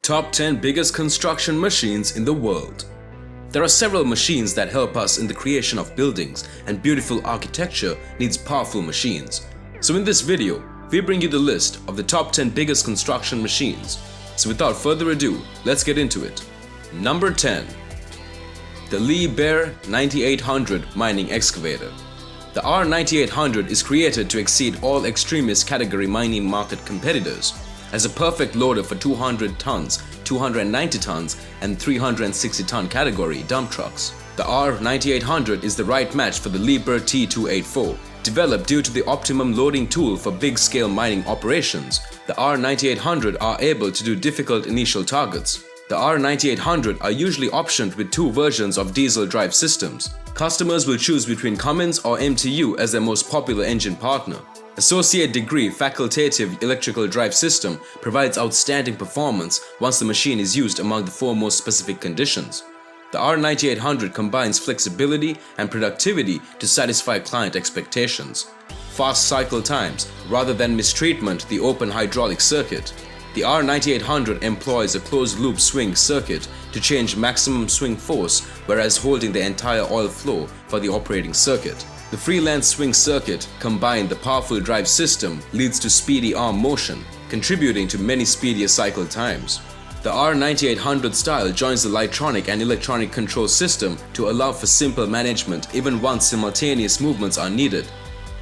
Top 10 biggest construction machines in the world. There are several machines that help us in the creation of buildings, and beautiful architecture needs powerful machines. So in this video, we bring you the list of the top 10 biggest construction machines. So without further ado, let's get into it. Number 10. The Liebherr 9800 Mining Excavator. The R9800 is created to exceed all extremist category mining market competitors as a perfect loader for 200 tons, 290 tons and 360 ton category dump trucks. The R9800 is the right match for the Liebherr T284. Developed due to the optimum loading tool for big-scale mining operations, the R9800 are able to do difficult initial targets. The R9800 are usually optioned with two versions of diesel drive systems. Customers will choose between Cummins or MTU as their most popular engine partner. Associate degree facultative electrical drive system provides outstanding performance once the machine is used among the four most specific conditions. The R9800 combines flexibility and productivity to satisfy client expectations. Fast cycle times rather than mistreatment the open hydraulic circuit. The R9800 employs a closed-loop swing circuit to change maximum swing force, whereas holding the entire oil flow for the operating circuit. The freelance swing circuit combined the powerful drive system leads to speedy arm motion, contributing to many speedier cycle times. The R9800 style joins the Litronic and electronic control system to allow for simple management even once simultaneous movements are needed.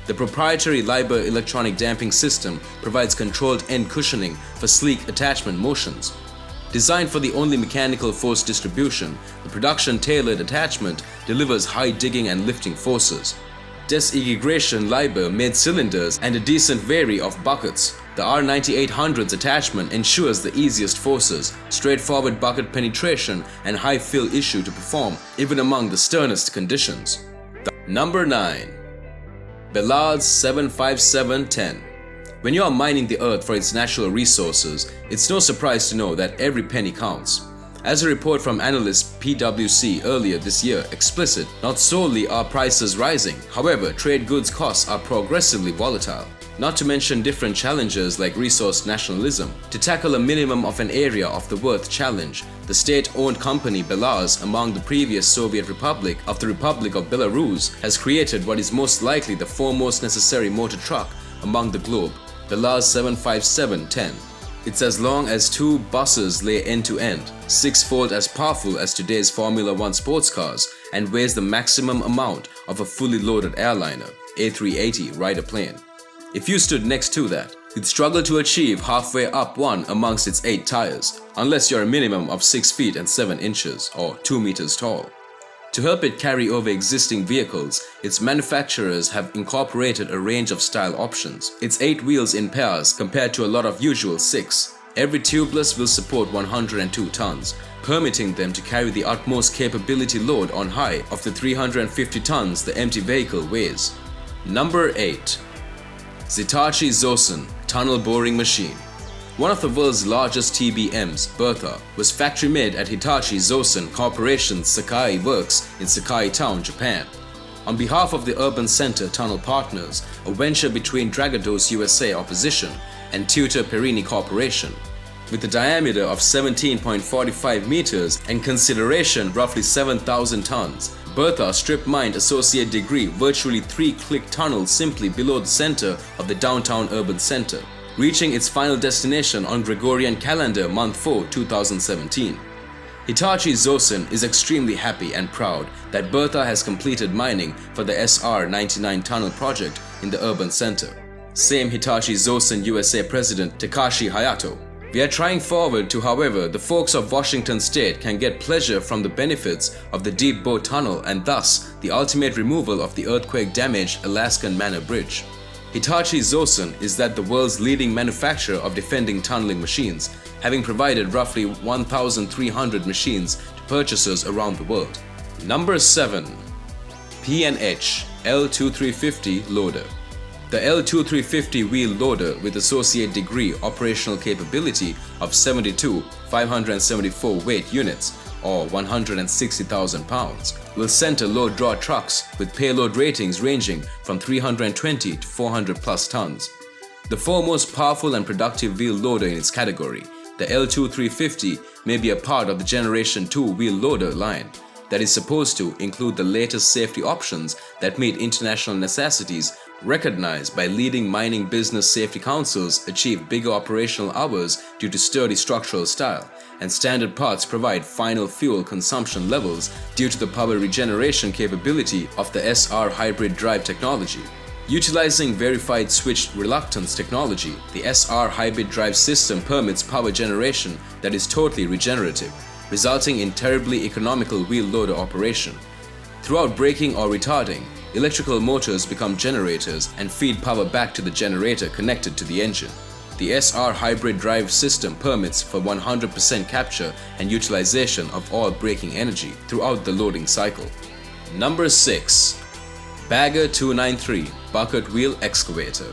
The proprietary Liebherr electronic damping system provides controlled end cushioning for sleek attachment motions. Designed for the only mechanical force distribution, the production-tailored attachment delivers high digging and lifting forces. Disintegration Liebherr made cylinders and a decent vary of buckets. The R9800's attachment ensures the easiest forces, straightforward bucket penetration and high fill issue to perform even among the sternest conditions. Number 9. Ballard's 75710. When you are mining the earth for its natural resources, it's no surprise to know that every penny counts. As a report from analyst PwC earlier this year explicit, not solely are prices rising, however, trade goods costs are progressively volatile. Not to mention different challenges like resource nationalism. To tackle a minimum of an area of the worth challenge, the state-owned company Belarus, among the previous Soviet Republic of the Republic of Belarus, has created what is most likely the foremost necessary motor truck among the globe, Ballard's 75710. It's as long as two buses lay end to end, six-fold as powerful as today's Formula One sports cars, and weighs the maximum amount of a fully loaded airliner, A380 Ryder plane. If you stood next to that, you'd struggle to achieve halfway up one amongst its 8 tires, unless you're a minimum of 6 feet and 7 inches or 2 meters tall. To help it carry over existing vehicles, its manufacturers have incorporated a range of style options. It's 8 wheels in pairs compared to a lot of usual 6. Every tubeless will support 102 tons, permitting them to carry the utmost capability load on high of the 350 tons the empty vehicle weighs. Number 8. Hitachi Zosen Tunnel Boring Machine. One of the world's largest TBMs, Bertha, was factory-made at Hitachi Zosen Corporation's Sakai Works in Sakai Town, Japan. On behalf of the Urban Center Tunnel Partners, a venture between Dragados USA Opposition and Tutor Perini Corporation. With a diameter of 17.45 meters and consideration roughly 7,000 tons, Bertha strip-mined associate degree virtually 3-click tunnels simply below the center of the downtown urban center, reaching its final destination on Gregorian calendar month 4, 2017. Hitachi Zosen is extremely happy and proud that Bertha has completed mining for the SR-99 tunnel project in the urban center. Same Hitachi Zosen USA President Takashi Hayato. We are trying forward to, however, the folks of Washington State can get pleasure from the benefits of the deep bow tunnel and thus the ultimate removal of the earthquake-damaged Alaskan Manor Bridge. Hitachi Zosen is the world's leading manufacturer of defending tunneling machines, having provided roughly 1,300 machines to purchasers around the world. Number 7. P&H L2350 Loader. The L2350 wheel loader with associate degree operational capability of 72 574 weight units or 160,000 pounds will center load draw trucks with payload ratings ranging from 320 to 400 plus tons. The foremost powerful and productive wheel loader in its category, The L2350 may be a part of the Generation 2 wheel loader line that is supposed to include the latest safety options that meet international necessities recognized by leading mining business safety councils, achieve bigger operational hours due to sturdy structural style, and standard parts provide final fuel consumption levels due to the power regeneration capability of the SR hybrid drive technology. Utilizing verified switched reluctance technology, the SR hybrid drive system permits power generation that is totally regenerative, resulting in terribly economical wheel loader operation. Throughout braking or retarding, electrical motors become generators and feed power back to the generator connected to the engine. The SR hybrid drive system permits for 100% capture and utilization of all braking energy throughout the loading cycle. Number 6. Bagger 293 Bucket Wheel Excavator.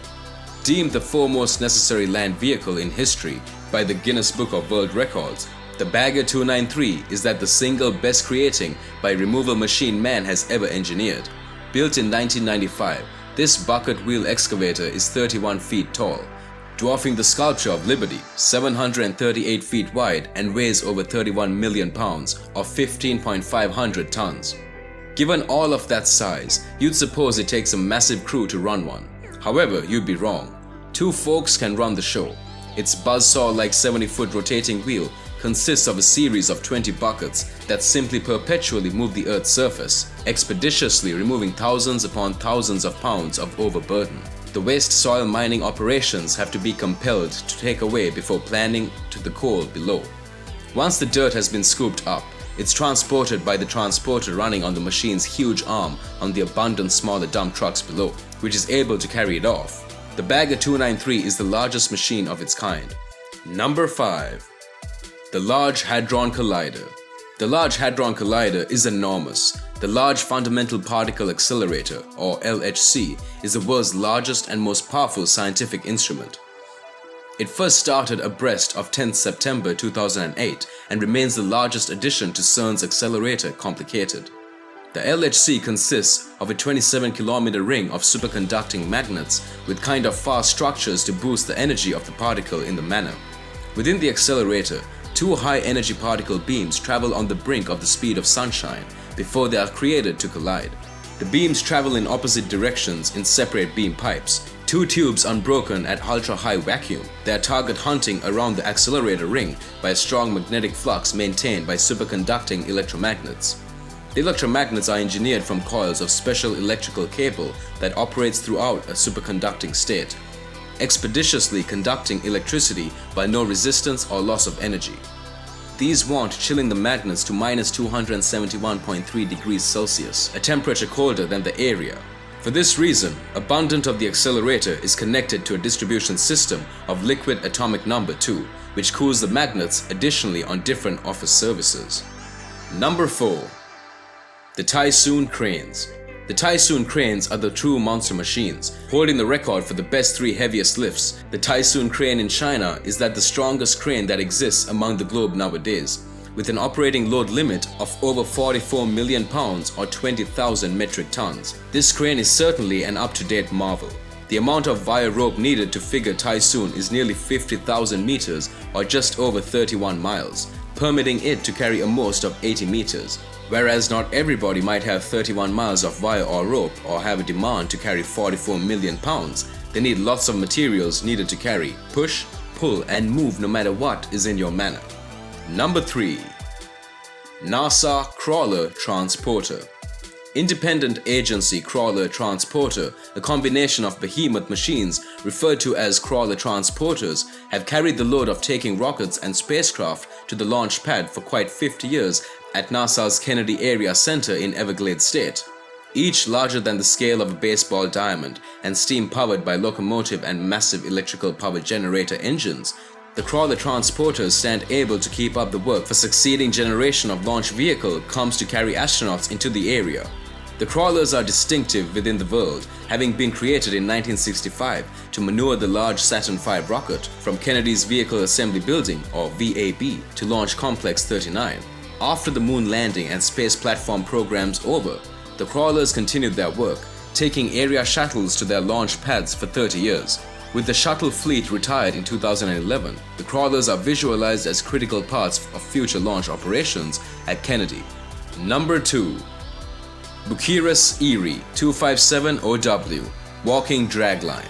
Deemed the foremost necessary land vehicle in history by the Guinness Book of World Records, the Bagger 293 is the single best creating by removal machine man has ever engineered. Built in 1995, this bucket wheel excavator is 31 feet tall, dwarfing the Sculpture of Liberty, 738 feet wide and weighs over 31 million pounds or 15,500 tons. Given all of that size, you'd suppose it takes a massive crew to run one. However, you'd be wrong. 2 folks can run the show. Its buzzsaw-like 70-foot rotating wheel consists of a series of 20 buckets that simply perpetually move the Earth's surface, expeditiously removing thousands upon thousands of pounds of overburden. The waste soil mining operations have to be compelled to take away before planning to the coal below. Once the dirt has been scooped up, it's transported by the transporter running on the machine's huge arm on the abundant smaller dump trucks below, which is able to carry it off. The Bagger 293 is the largest machine of its kind. Number 5. The Large Hadron Collider. The Large Hadron Collider is enormous. The Large Fundamental Particle Accelerator, or LHC, is the world's largest and most powerful scientific instrument. It first started abreast of 10th September 2008 and remains the largest addition to CERN's accelerator complicated. The LHC consists of a 27-kilometer ring of superconducting magnets with kind of fast structures to boost the energy of the particle in the manner. Within the accelerator, 2 high-energy particle beams travel on the brink of the speed of sunshine before they are created to collide. The beams travel in opposite directions in separate beam pipes, 2 tubes unbroken at ultra-high vacuum. They are target hunting around the accelerator ring by a strong magnetic flux maintained by superconducting electromagnets. The electromagnets are engineered from coils of special electrical cable that operates throughout a superconducting state, expeditiously conducting electricity by no resistance or loss of energy. These want chilling the magnets to minus 271.3 degrees Celsius, a temperature colder than the area. For this reason, abundant of the accelerator is connected to a distribution system of liquid atomic number 2, which cools the magnets additionally on different office services. Number 4. The Tysoon Cranes. The Tysoon cranes are the true monster machines, holding the record for the best 3 heaviest lifts. The Tysoon crane in China is the strongest crane that exists among the globe nowadays, with an operating load limit of over 44 million pounds or 20,000 metric tons. This crane is certainly an up-to-date marvel. The amount of wire rope needed to figure Tysoon is nearly 50,000 meters or just over 31 miles, permitting it to carry a most of 80 meters. Whereas not everybody might have 31 miles of wire or rope or have a demand to carry 44 million pounds, they need lots of materials needed to carry, push, pull and move no matter what is in your manner. Number 3. NASA Crawler Transporter. Independent Agency Crawler Transporter, a combination of behemoth machines referred to as crawler transporters, have carried the load of taking rockets and spacecraft to the launch pad for quite 50 years at NASA's Kennedy Area Center in Everglades State. Each larger than the scale of a baseball diamond and steam-powered by locomotive and massive electrical power generator engines, the crawler transporters stand able to keep up the work for succeeding generation of launch vehicle comes to carry astronauts into the area. The crawlers are distinctive within the world, having been created in 1965 to maneuver the large Saturn V rocket from Kennedy's Vehicle Assembly Building, or VAB, to Launch Complex 39. After the moon landing and space platform programs over, the crawlers continued their work, taking area shuttles to their launch pads for 30 years. With the shuttle fleet retired in 2011, the crawlers are visualized as critical parts of future launch operations at Kennedy. Number 2. Bucyrus Erie 257OW Walking Dragline.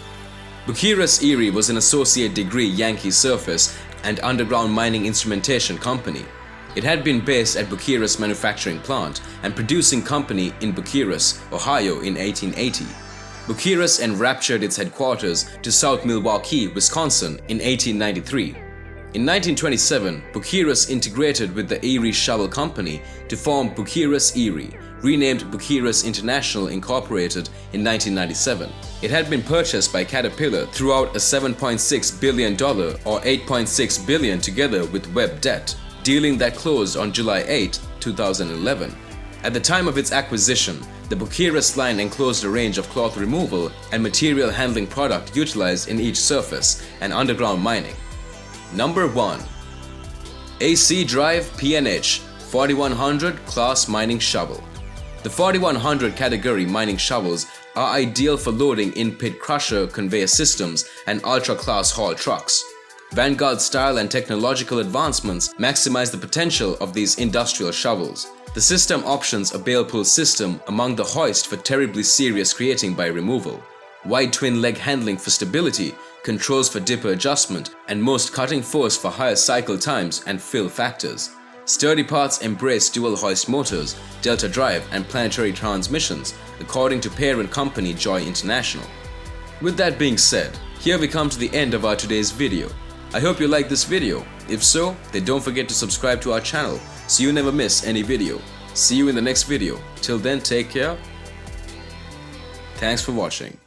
Bucyrus Erie was an associate degree Yankee surface and underground mining instrumentation company. It had been based at Bucyrus Manufacturing Plant and Producing Company in Bucyrus, Ohio in 1880. Bucyrus enraptured its headquarters to South Milwaukee, Wisconsin in 1893. In 1927, Bucyrus integrated with the Erie Shovel Company to form Bucyrus Erie, renamed Bucyrus International Incorporated in 1997. It had been purchased by Caterpillar throughout a $7.6 billion or $8.6 billion together with Webb debt, dealing that closed on July 8, 2011. At the time of its acquisition, the Bucyrus line enclosed a range of cloth removal and material handling product utilized in each surface and underground mining. Number 1. AC Drive P&H 4100 Class Mining Shovel. The 4100 category mining shovels are ideal for loading in-pit crusher conveyor systems and ultra-class haul trucks. Vanguard style and technological advancements maximize the potential of these industrial shovels. The system options a bale pull system among the hoist for terribly serious creating by removal, wide twin leg handling for stability, controls for dipper adjustment, and most cutting force for higher cycle times and fill factors. Sturdy parts embrace dual hoist motors, delta drive, and planetary transmissions, according to parent company Joy International. With that being said, here we come to the end of our today's video. I hope you liked this video. If so, then don't forget to subscribe to our channel so you never miss any video. See you in the next video. Till then, take care. Thanks for watching.